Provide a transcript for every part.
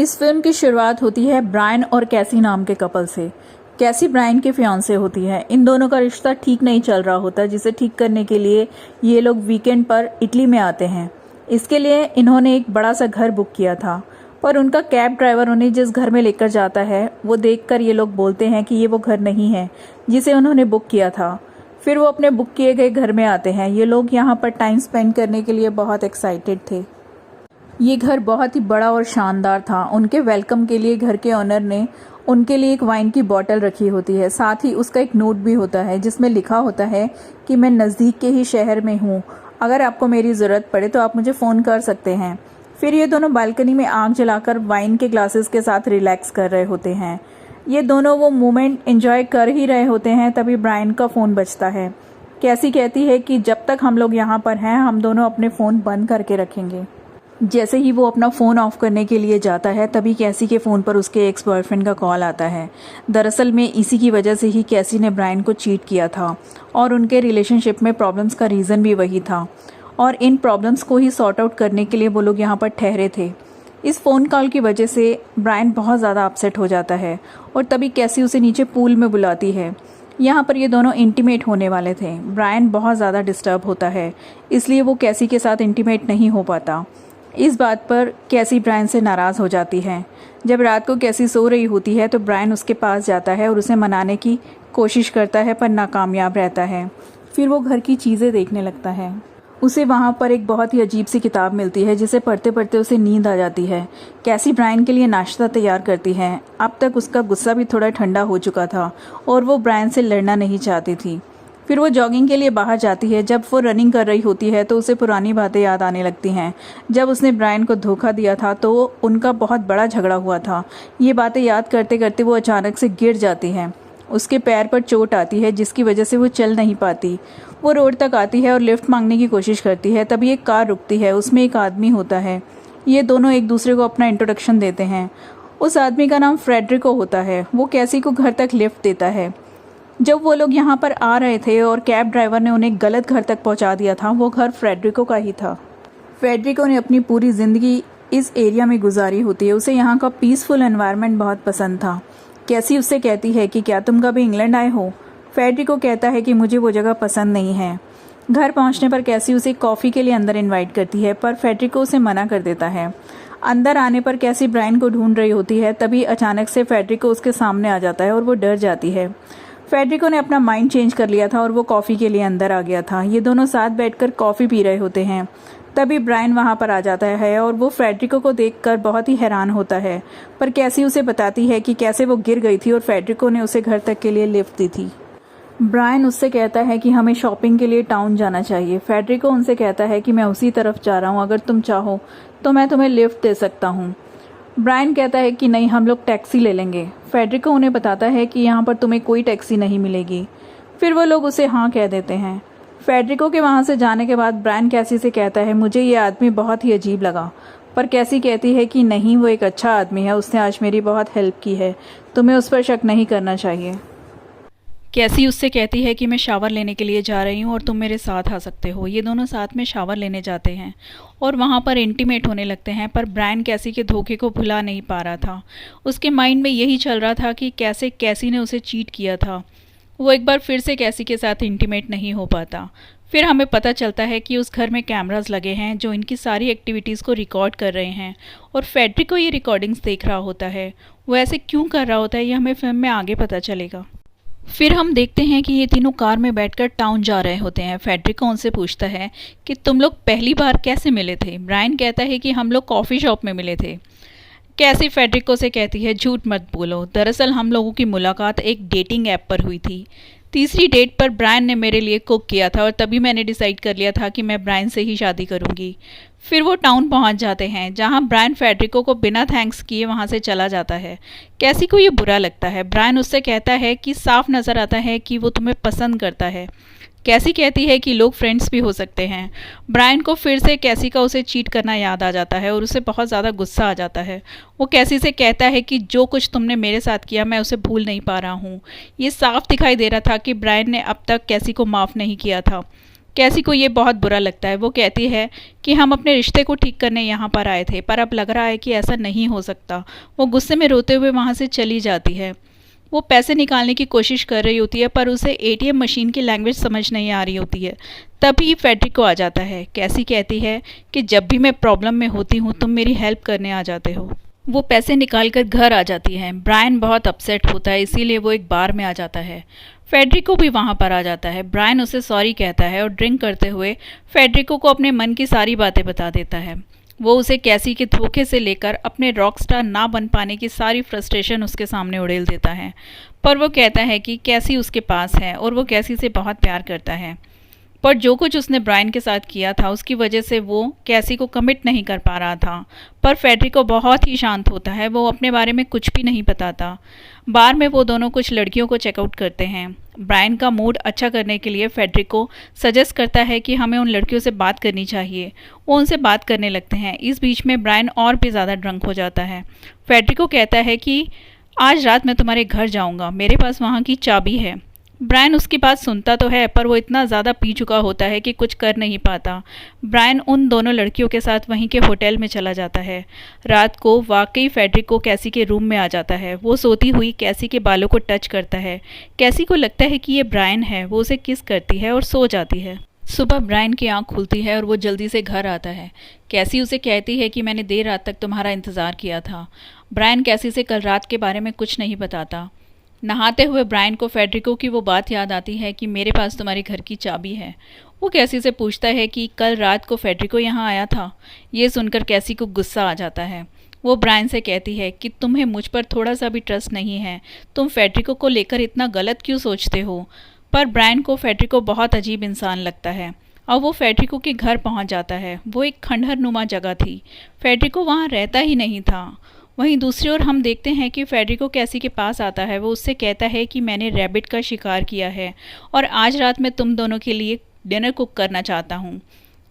इस फिल्म की शुरुआत होती है ब्रायन और कैसी नाम के कपल से। कैसी ब्रायन के फियांसे होती है। इन दोनों का रिश्ता ठीक नहीं चल रहा होता, जिसे ठीक करने के लिए ये लोग वीकेंड पर इटली में आते हैं। इसके लिए इन्होंने एक बड़ा सा घर बुक किया था, पर उनका कैब ड्राइवर उन्हें जिस घर में लेकर जाता है वो देखकर ये लोग बोलते हैं कि ये वो घर नहीं है जिसे उन्होंने बुक किया था। फिर वो अपने बुक किए गए घर में आते हैं। ये लोग यहाँ पर टाइम स्पेंड करने के लिए बहुत एक्साइटेड थे। ये घर बहुत ही बड़ा और शानदार था। उनके वेलकम के लिए घर के ओनर ने उनके लिए एक वाइन की बोतल रखी होती है। साथ ही उसका एक नोट भी होता है जिसमें लिखा होता है कि मैं नज़दीक के ही शहर में हूँ, अगर आपको मेरी ज़रूरत पड़े तो आप मुझे फ़ोन कर सकते हैं। फिर ये दोनों बालकनी में आग जलाकर वाइन के ग्लासेस के साथ रिलैक्स कर रहे होते हैं। ये दोनों वो मोमेंट एंजॉय कर ही रहे होते हैं, तभी ब्रायन का फ़ोन बजता है। कैसी कहती है कि जब तक हम लोग यहाँ पर हैं हम दोनों अपने फ़ोन बंद करके रखेंगे। जैसे ही वो अपना फ़ोन ऑफ करने के लिए जाता है तभी कैसी के फ़ोन पर उसके एक्स बॉयफ्रेंड का कॉल आता है। दरअसल में इसी की वजह से ही कैसी ने ब्रायन को चीट किया था और उनके रिलेशनशिप में प्रॉब्लम्स का रीज़न भी वही था, और इन प्रॉब्लम्स को ही सॉर्ट आउट करने के लिए वो लोग यहाँ पर ठहरे थे। इस फ़ोन कॉल की वजह से ब्रायन बहुत ज़्यादा अपसेट हो जाता है और तभी कैसी उसे नीचे पूल में बुलाती है। यहाँ पर ये दोनों इंटीमेट होने वाले थे। ब्रायन बहुत ज़्यादा डिस्टर्ब होता है, इसलिए वो कैसी के साथ इंटीमेट नहीं हो पाता। इस बात पर कैसी ब्रायन से नाराज़ हो जाती है। जब रात को कैसी सो रही होती है तो ब्रायन उसके पास जाता है और उसे मनाने की कोशिश करता है, पर नाकामयाब रहता है। फिर वो घर की चीज़ें देखने लगता है। उसे वहाँ पर एक बहुत ही अजीब सी किताब मिलती है जिसे पढ़ते पढ़ते उसे नींद आ जाती है। कैसी ब्रायन के लिए नाश्ता तैयार करती है। अब तक उसका गुस्सा भी थोड़ा ठंडा हो चुका था और वो ब्रायन से लड़ना नहीं चाहती थी। फिर वो जॉगिंग के लिए बाहर जाती है। जब वो रनिंग कर रही होती है तो उसे पुरानी बातें याद आने लगती हैं। जब उसने ब्रायन को धोखा दिया था तो उनका बहुत बड़ा झगड़ा हुआ था। ये बातें याद करते करते वो अचानक से गिर जाती है। उसके पैर पर चोट आती है जिसकी वजह से वो चल नहीं पाती। वो रोड तक आती है और लिफ्ट मांगने की कोशिश करती है। तभी एक कार रुकती है, उसमें एक आदमी होता है। ये दोनों एक दूसरे को अपना इंट्रोडक्शन देते हैं। उस आदमी का नाम फ्रेडरिको होता है। वो कैसी को घर तक लिफ्ट देता है। जब वो लोग यहाँ पर आ रहे थे और कैब ड्राइवर ने उन्हें गलत घर तक पहुँचा दिया था, वो घर फ्रेडरिको का ही था। फ्रेडरिको ने अपनी पूरी ज़िंदगी इस एरिया में गुजारी होती है। उसे यहाँ का पीसफुल एनवायरनमेंट बहुत पसंद था। कैसी उससे कहती है कि क्या तुम कभी इंग्लैंड आए हो। फ्रेडरिको कहता है कि मुझे वो जगह पसंद नहीं है। घर पहुँचने पर कैसी उसे कॉफ़ी के लिए अंदर इन्वाइट करती है, पर फ्रेडरिको उसे मना कर देता है। अंदर आने पर कैसी ब्रायन को ढूंढ रही होती है, तभी अचानक से फ्रेडरिको उसके सामने आ जाता है और वो डर जाती है। फ्रेडरिको ने अपना माइंड चेंज कर लिया था और वो कॉफ़ी के लिए अंदर आ गया था। ये दोनों साथ बैठकर कॉफ़ी पी रहे होते हैं। तभी ब्रायन वहाँ पर आ जाता है और वो फ्रेडरिको को देखकर बहुत ही हैरान होता है, पर कैसी उसे बताती है कि कैसे वो गिर गई थी और फ्रेडरिको ने उसे घर तक के लिए लिफ्ट दी थी। ब्रायन उससे कहता है कि हमें शॉपिंग के लिए टाउन जाना चाहिए। फ्रेडरिको उनसे कहता है कि मैं उसी तरफ जा रहा हूँ, अगर तुम चाहो तो मैं तुम्हें लिफ्ट दे सकता हूँ। ब्रायन कहता है कि नहीं, हम लोग टैक्सी ले लेंगे। फ्रेडरिको उन्हें बताता है कि यहाँ पर तुम्हें कोई टैक्सी नहीं मिलेगी। फिर वो लोग उसे हाँ कह देते हैं। फ्रेडरिको के वहाँ से जाने के बाद ब्रायन कैसी से कहता है मुझे ये आदमी बहुत ही अजीब लगा, पर कैसी कहती है कि नहीं, वो एक अच्छा आदमी है, उसने आज मेरी बहुत हेल्प की है, तुम्हें उस पर शक नहीं करना चाहिए। कैसी उससे कहती है कि मैं शावर लेने के लिए जा रही हूँ और तुम मेरे साथ आ सकते हो। ये दोनों साथ में शावर लेने जाते हैं और वहाँ पर इंटीमेट होने लगते हैं, पर ब्रायन कैसी के धोखे को भुला नहीं पा रहा था। उसके माइंड में यही चल रहा था कि कैसे कैसी ने उसे चीट किया था। वो एक बार फिर से कैसी के साथ इंटीमेट नहीं हो पाता। फिर हमें पता चलता है कि उस घर में कैमरास लगे हैं जो इनकी सारी एक्टिविटीज़ को रिकॉर्ड कर रहे हैं और फ्रेडरिको ये रिकॉर्डिंग्स देख रहा होता है। वो ऐसे क्यों कर रहा होता है ये हमें फिल्म में आगे पता चलेगा। फिर हम देखते हैं कि ये तीनों कार में बैठकर टाउन जा रहे होते हैं। फ्रेडरिको उनसे पूछता है कि तुम लोग पहली बार कैसे मिले थे। ब्रायन कहता है कि हम लोग कॉफ़ी शॉप में मिले थे। कैसी फ्रेडरिको से कहती है झूठ मत बोलो, दरअसल हम लोगों की मुलाकात एक डेटिंग ऐप पर हुई थी। तीसरी डेट पर ब्रायन ने मेरे लिए कुक किया था और तभी मैंने डिसाइड कर लिया था कि मैं ब्रायन से ही शादी करूंगी। फिर वो टाउन पहुंच जाते हैं जहां ब्रायन फ्रेडरिको को बिना थैंक्स किए वहां से चला जाता है। कैसी को ये बुरा लगता है। ब्रायन उससे कहता है कि साफ नज़र आता है कि वो तुम्हें पसंद करता है। कैसी कहती है कि लोग फ्रेंड्स भी हो सकते हैं। ब्रायन को फिर से कैसी का उसे चीट करना याद आ जाता है और उसे बहुत ज़्यादा गुस्सा आ जाता है। वो कैसी से कहता है कि जो कुछ तुमने मेरे साथ किया मैं उसे भूल नहीं पा रहा हूँ। ये साफ दिखाई दे रहा था कि ब्रायन ने अब तक कैसी को माफ़ नहीं किया था। कैसी को ये बहुत बुरा लगता है। वो कहती है कि हम अपने रिश्ते को ठीक करने यहाँ पर आए थे, पर अब लग रहा है कि ऐसा नहीं हो सकता। वो गुस्से में रोते हुए वहाँ से चली जाती है। वो पैसे निकालने की कोशिश कर रही होती है, पर उसे एटीएम मशीन की लैंग्वेज समझ नहीं आ रही होती है। तभी फेडरिको आ जाता है। कैसी कहती है कि जब भी मैं प्रॉब्लम में होती हूँ तुम मेरी हेल्प करने आ जाते हो। वो पैसे निकाल कर घर आ जाती है। ब्रायन बहुत अपसेट होता है, इसीलिए वो एक बार में आ जाता है। फेडरिको भी वहाँ पर आ जाता है। ब्रायन उसे सॉरी कहता है और ड्रिंक करते हुए फेडरिको को अपने मन की सारी बातें बता देता है। वो उसे कैसी के धोखे से लेकर अपने रॉक स्टार ना बन पाने की सारी फ्रस्ट्रेशन उसके सामने उड़ेल देता है। पर वो कहता है कि कैसी उसके पास है और वो कैसी से बहुत प्यार करता है। पर जो कुछ उसने ब्रायन के साथ किया था उसकी वजह से वो कैसी को कमिट नहीं कर पा रहा था। पर फेडरिको बहुत ही शांत होता है, वो अपने बारे में कुछ भी नहीं बताता। बार में वो दोनों कुछ लड़कियों को चेकआउट करते हैं। ब्रायन का मूड अच्छा करने के लिए फेडरिको सजेस्ट करता है कि हमें उन लड़कियों से बात करनी चाहिए। वो उनसे बात करने लगते हैं। इस बीच में ब्रायन और भी ज़्यादा ड्रंक हो जाता है। फेडरिको कहता है कि आज रात मैं तुम्हारे घर जाऊँगा, मेरे पास वहाँ की चाबी है। ब्रायन उसकी बात सुनता तो है, पर वो इतना ज़्यादा पी चुका होता है कि कुछ कर नहीं पाता। ब्रायन उन दोनों लड़कियों के साथ वहीं के होटल में चला जाता है। रात को वाकई फेडरिको कैसी के रूम में आ जाता है। वो सोती हुई कैसी के बालों को टच करता है। कैसी को लगता है कि ये ब्रायन है। वो उसे किस करती है और सो जाती है। सुबह ब्रायन की आंख खुलती है और वो जल्दी से घर आता है। कैसी उसे कहती है कि मैंने देर रात तक तुम्हारा इंतज़ार किया था। ब्रायन कैसी से कल रात के बारे में कुछ नहीं बताता। नहाते हुए ब्रायन को फेडरिको की वो बात याद आती है कि मेरे पास तुम्हारे घर की चाबी है। वो कैसी से पूछता है कि कल रात को फेडरिको यहाँ आया था। ये सुनकर कैसी को गुस्सा आ जाता है। वो ब्रायन से कहती है कि तुम्हें मुझ पर थोड़ा सा भी ट्रस्ट नहीं है, तुम फेडरिको को लेकर इतना गलत क्यों सोचते हो। पर ब्रायन को फेडरिको बहुत अजीब इंसान लगता है। अब वो फेडरिको के घर पहुँच जाता है। वो एक खंडहर नुमा जगह थी। फेडरिको वहाँ रहता ही नहीं था। वहीं दूसरी ओर हम देखते हैं कि फेडरिको कैसी के पास आता है। वो उससे कहता है कि मैंने रैबिट का शिकार किया है और आज रात मैं तुम दोनों के लिए डिनर कुक करना चाहता हूँ।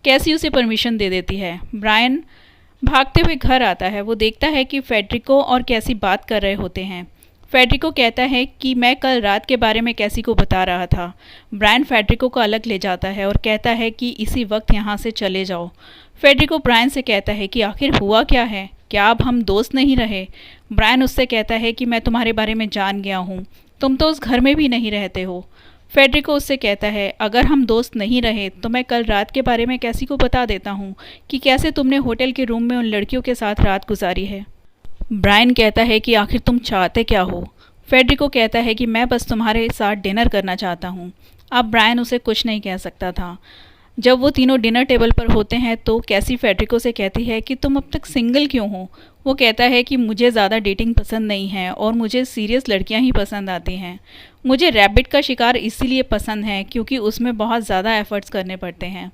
कैसी उसे परमिशन दे देती है। ब्रायन भागते हुए घर आता है। वो देखता है कि फेडरिको और कैसी बात कर रहे होते हैं। फेडरिको कहता है कि मैं कल रात के बारे में कैसी को बता रहा था। ब्रायन फेडरिको को अलग ले जाता है और कहता है कि इसी वक्त यहाँ से चले जाओ। फेडरिको ब्रायन से कहता है कि आखिर हुआ क्या है, क्या अब हम दोस्त नहीं रहे। ब्रायन उससे कहता है कि मैं तुम्हारे बारे में जान गया हूँ, तुम तो उस घर में भी नहीं रहते हो। फेडरिको उससे कहता है अगर हम दोस्त नहीं रहे तो मैं कल रात के बारे में कैसी को बता देता हूँ कि कैसे तुमने होटल के रूम में उन लड़कियों के साथ रात गुजारी है। ब्रायन कहता है कि आखिर तुम चाहते क्या हो। फेडरिको कहता है कि मैं बस तुम्हारे साथ डिनर करना चाहता हूँ। अब ब्रायन उसे कुछ नहीं कह सकता था। जब वो तीनों डिनर टेबल पर होते हैं तो कैसी फेडरिको से कहती है कि तुम अब तक सिंगल क्यों हो। वो कहता है कि मुझे ज़्यादा डेटिंग पसंद नहीं है और मुझे सीरियस लड़कियां ही पसंद आती हैं। मुझे रैबिट का शिकार इसीलिए पसंद है क्योंकि उसमें बहुत ज़्यादा एफर्ट्स करने पड़ते हैं।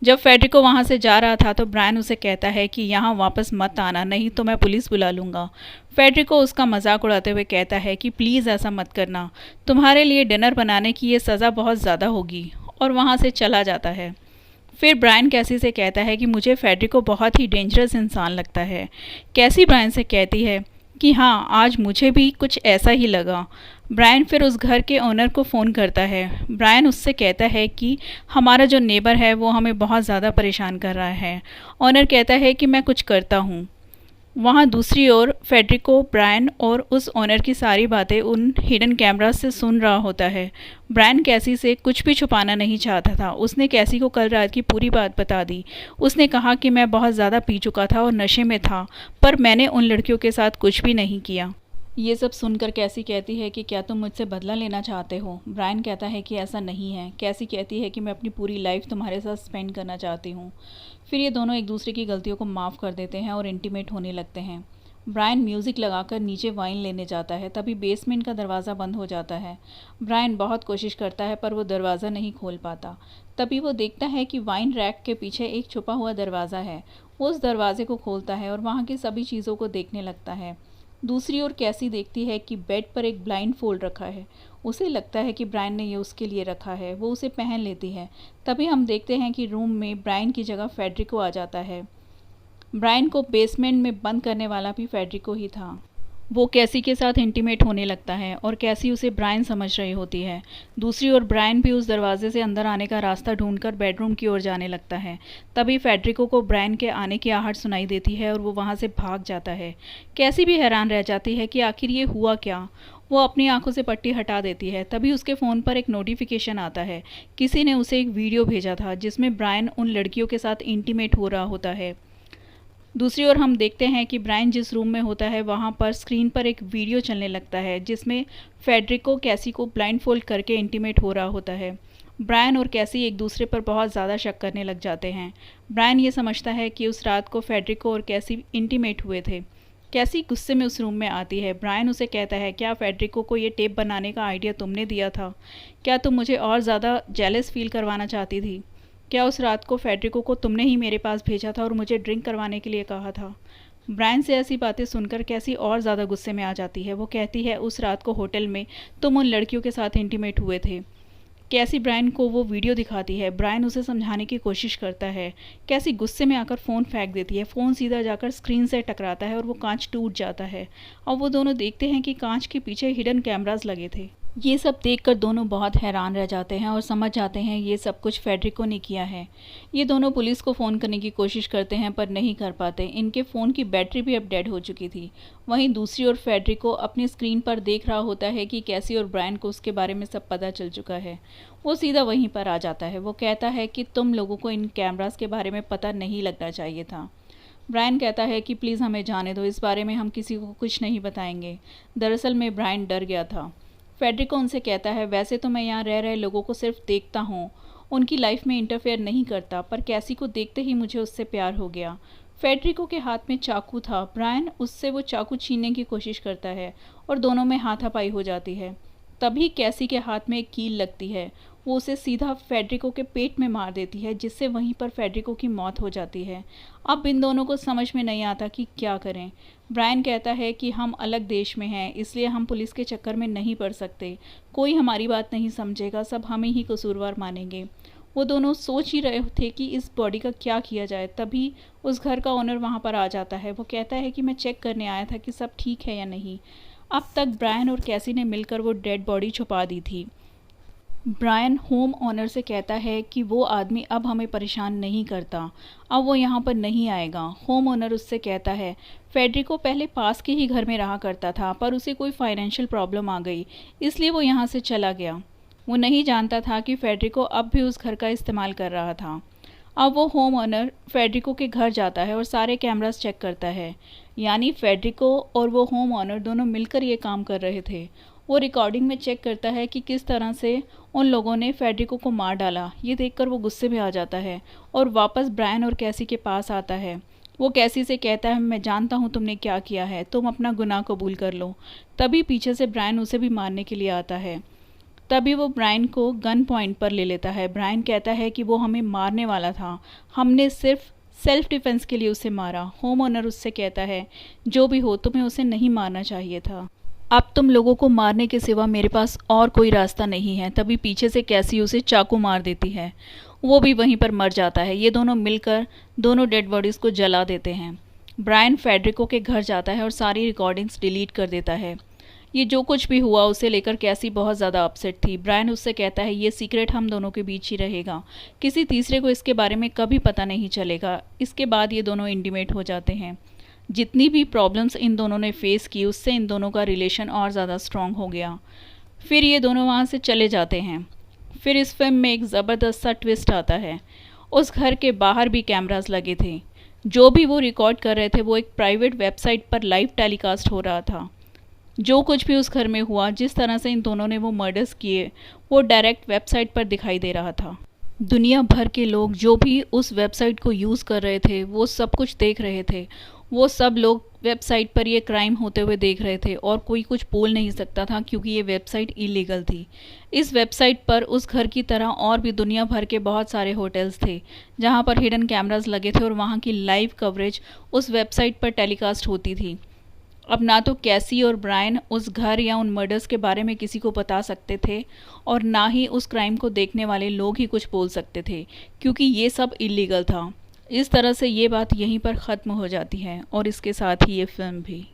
जब फेडरिको वहाँ से जा रहा था तो ब्रायन उसे कहता है कि यहाँ वापस मत आना, नहीं तो मैं पुलिस बुला लूँगा। फेडरिको उसका मजाक उड़ाते हुए कहता है कि प्लीज़ ऐसा मत करना, तुम्हारे लिए डिनर बनाने की ये सज़ा बहुत ज़्यादा होगी, और वहाँ से चला जाता है। फिर ब्रायन कैसी से कहता है कि मुझे फेडरिको बहुत ही डेंजरस इंसान लगता है। कैसी ब्रायन से कहती है कि हाँ, आज मुझे भी कुछ ऐसा ही लगा। ब्रायन फिर उस घर के ओनर को फ़ोन करता है। ब्रायन उससे कहता है कि हमारा जो नेबर है वो हमें बहुत ज़्यादा परेशान कर रहा है। ओनर कहता है कि मैं कुछ करता हूँ। वहाँ दूसरी ओर फेडरिको ब्रायन और उस ओनर की सारी बातें उन हिडन कैमरा से सुन रहा होता है। ब्रायन कैसी से कुछ भी छुपाना नहीं चाहता था। उसने कैसी को कल रात की पूरी बात बता दी। उसने कहा कि मैं बहुत ज़्यादा पी चुका था और नशे में था, पर मैंने उन लड़कियों के साथ कुछ भी नहीं किया। ये सब सुनकर कैसी कहती है कि क्या तुम मुझसे बदला लेना चाहते हो। ब्रायन कहता है कि ऐसा नहीं है। कैसी कहती है कि मैं अपनी पूरी लाइफ तुम्हारे साथ स्पेंड करना चाहती हूँ। फिर ये दोनों एक दूसरे की गलतियों को माफ़ कर देते हैं और इंटीमेट होने लगते हैं। ब्रायन म्यूज़िक लगाकर नीचे वाइन लेने जाता है, तभी बेसमेंट का दरवाज़ा बंद हो जाता है। ब्रायन बहुत कोशिश करता है पर वो दरवाज़ा नहीं खोल पाता। तभी वो देखता है कि वाइन रैक के पीछे एक छुपा हुआ दरवाज़ा है। वो उस दरवाजे को खोलता है और वहाँ की सभी चीज़ों को देखने लगता है। दूसरी ओर कैसी देखती है कि बेड पर एक ब्लाइंड फोल्ड रखा है। उसे लगता है कि ब्रायन ने ये उसके लिए रखा है। वो उसे पहन लेती है। तभी हम देखते हैं कि रूम में ब्रायन की जगह फेडरिको आ जाता है। ब्रायन को बेसमेंट में बंद करने वाला भी फेडरिको ही था। वो कैसी के साथ इंटीमेट होने लगता है और कैसी उसे ब्रायन समझ रही होती है। दूसरी ओर ब्रायन भी उस दरवाजे से अंदर आने का रास्ता ढूंढकर बेडरूम की ओर जाने लगता है। तभी फेडरिको को ब्रायन के आने की आहट सुनाई देती है और वो वहाँ से भाग जाता है। कैसी भी हैरान रह जाती है कि आखिर ये हुआ क्या। वो अपनी आंखों से पट्टी हटा देती है। तभी उसके फ़ोन पर एक नोटिफिकेशन आता है। किसी ने उसे एक वीडियो भेजा था जिसमें ब्रायन उन लड़कियों के साथ इंटीमेट हो रहा होता है। दूसरी ओर हम देखते हैं कि ब्रायन जिस रूम में होता है वहाँ पर स्क्रीन पर एक वीडियो चलने लगता है जिसमें फेडरिको कैसी को ब्लाइंडफोल्ड करके इंटीमेट हो रहा होता है। ब्रायन और कैसी एक दूसरे पर बहुत ज़्यादा शक करने लग जाते हैं। ब्रायन ये समझता है कि उस रात को फेडरिको और कैसी इंटीमेट हुए थे। कैसी गुस्से में उस रूम में आती है। ब्रायन उसे कहता है, क्या फेडरिको को ये टेप बनाने का आइडिया तुमने दिया था? क्या तुम मुझे और ज़्यादा जेलस फील करवाना चाहती थी? क्या उस रात को फेडरिको को तुमने ही मेरे पास भेजा था और मुझे ड्रिंक करवाने के लिए कहा था? ब्रायन से ऐसी बातें सुनकर कैसी और ज़्यादा गुस्से में आ जाती है। वो कहती है, उस रात को होटल में तुम उन लड़कियों के साथ इंटीमेट हुए थे। कैसी ब्रायन को वो वीडियो दिखाती है। ब्रायन उसे समझाने की कोशिश करता है। कैसी गुस्से में आकर फ़ोन फेंक देती है। फ़ोन सीधा जाकर स्क्रीन से टकराता है और वो कांच टूट जाता है। और वो दोनों देखते हैं कि कांच के पीछे हिडन कैमरास लगे थे। ये सब देखकर दोनों बहुत हैरान रह जाते हैं और समझ जाते हैं ये सब कुछ फेडरिको ने किया है। ये दोनों पुलिस को फ़ोन करने की कोशिश करते हैं पर नहीं कर पाते। इनके फ़ोन की बैटरी भी अब डेड हो चुकी थी। वहीं दूसरी ओर फेडरिको अपनी स्क्रीन पर देख रहा होता है कि कैसी और ब्रायन को उसके बारे में सब पता चल चुका है। वो सीधा वहीं पर आ जाता है। वो कहता है कि तुम लोगों को इन कैमरास के बारे में पता नहीं लगना चाहिए था। ब्रायन कहता है कि प्लीज़ हमें जाने दो, इस बारे में हम किसी को कुछ नहीं बताएंगे। दरअसल में ब्रायन डर गया था। फेडरिको उनसे कहता है, वैसे तो मैं यहाँ रह रहे लोगों को सिर्फ देखता हूँ, उनकी लाइफ में इंटरफेयर नहीं करता, पर कैसी को देखते ही मुझे उससे प्यार हो गया। फेडरिको के हाथ में चाकू था। ब्रायन उससे वो चाकू छीनने की कोशिश करता है और दोनों में हाथापाई हो जाती है। तभी कैसी के हाथ में एक कील लगती है। वो उसे सीधा फेडरिको के पेट में मार देती है जिससे वहीं पर फेडरिको की मौत हो जाती है। अब इन दोनों को समझ में नहीं आता कि क्या करें। ब्रायन कहता है कि हम अलग देश में हैं, इसलिए हम पुलिस के चक्कर में नहीं पड़ सकते। कोई हमारी बात नहीं समझेगा, सब हमें ही कसूरवार मानेंगे। वो दोनों सोच ही रहे थे कि इस बॉडी का क्या किया जाए। तभी उस घर का ओनर वहाँ पर आ जाता है। वो कहता है कि मैं चेक करने आया था कि सब ठीक है या नहीं। अब तक ब्रायन और कैसी ने मिलकर वो डेड बॉडी छुपा दी थी। ब्रायन होम ओनर से कहता है कि वो आदमी अब हमें परेशान नहीं करता, अब वो यहाँ पर नहीं आएगा। होम ओनर उससे कहता है, फेडरिको पहले पास के ही घर में रहा करता था पर उसे कोई फाइनेंशियल प्रॉब्लम आ गई, इसलिए वो यहाँ से चला गया। वो नहीं जानता था कि फेडरिको अब भी उस घर का इस्तेमाल कर रहा था। अब वो होम ओनर फेडरिको के घर जाता है और सारे कैमरास चेक करता है। यानी फेडरिको और वो होम ओनर दोनों मिलकर ये काम कर रहे थे। वो रिकॉर्डिंग में चेक करता है कि किस तरह से उन लोगों ने फेडरिको को मार डाला। ये देखकर वो गुस्से में आ जाता है और वापस ब्रायन और कैसी के पास आता है। वो कैसी से कहता है, मैं जानता हूँ तुमने क्या किया है, तुम अपना गुनाह कबूल कर लो। तभी पीछे से ब्रायन उसे भी मारने के लिए आता है। तभी वो ब्रायन को गन पॉइंट पर ले लेता है। ब्रायन कहता है कि वो हमें मारने वाला था, हमने सिर्फ सेल्फ डिफेंस के लिए उसे मारा। होम ओनर उससे कहता है, जो भी हो तुम्हें उसे नहीं मारना चाहिए था, अब तुम लोगों को मारने के सिवा मेरे पास और कोई रास्ता नहीं है। तभी पीछे से कैसी उसे चाकू मार देती है। वो भी वहीं पर मर जाता है। ये दोनों मिलकर दोनों डेड बॉडीज़ को जला देते हैं। ब्रायन फेडरिको के घर जाता है और सारी रिकॉर्डिंग्स डिलीट कर देता है। ये जो कुछ भी हुआ उसे लेकर कैसी बहुत ज़्यादा अपसेट थी। ब्रायन उससे कहता है, ये सीक्रेट हम दोनों के बीच ही रहेगा, किसी तीसरे को इसके बारे में कभी पता नहीं चलेगा। इसके बाद ये दोनों इंटीमेट हो जाते हैं। जितनी भी प्रॉब्लम्स इन दोनों ने फेस की उससे इन दोनों का रिलेशन और ज़्यादा स्ट्रॉन्ग हो गया। फिर ये दोनों वहाँ से चले जाते हैं। फिर इस फिल्म में एक ज़बरदस्त सा ट्विस्ट आता है। उस घर के बाहर भी कैमरास लगे थे। जो भी वो रिकॉर्ड कर रहे थे वो एक प्राइवेट वेबसाइट पर लाइव टेलीकास्ट हो रहा था। जो कुछ भी उस घर में हुआ, जिस तरह से इन दोनों ने वो मर्डर्स किए, वो डायरेक्ट वेबसाइट पर दिखाई दे रहा था। दुनिया भर के लोग जो भी उस वेबसाइट को यूज़ कर रहे थे वो सब कुछ देख रहे थे। वो सब लोग वेबसाइट पर ये क्राइम होते हुए देख रहे थे और कोई कुछ बोल नहीं सकता था क्योंकि ये वेबसाइट इलीगल थी। इस वेबसाइट पर उस घर की तरह और भी दुनिया भर के बहुत सारे होटल्स थे जहाँ पर हिडन कैमरास लगे थे और वहाँ की लाइव कवरेज उस वेबसाइट पर टेलीकास्ट होती थी। अब ना तो कैसी और ब्रायन उस घर या उन मर्डर्स के बारे में किसी को बता सकते थे और ना ही उस क्राइम को देखने वाले लोग ही कुछ बोल सकते थे क्योंकि ये सब इलीगल था। इस तरह से ये बात यहीं पर ख़त्म हो जाती है और इसके साथ ही ये फिल्म भी।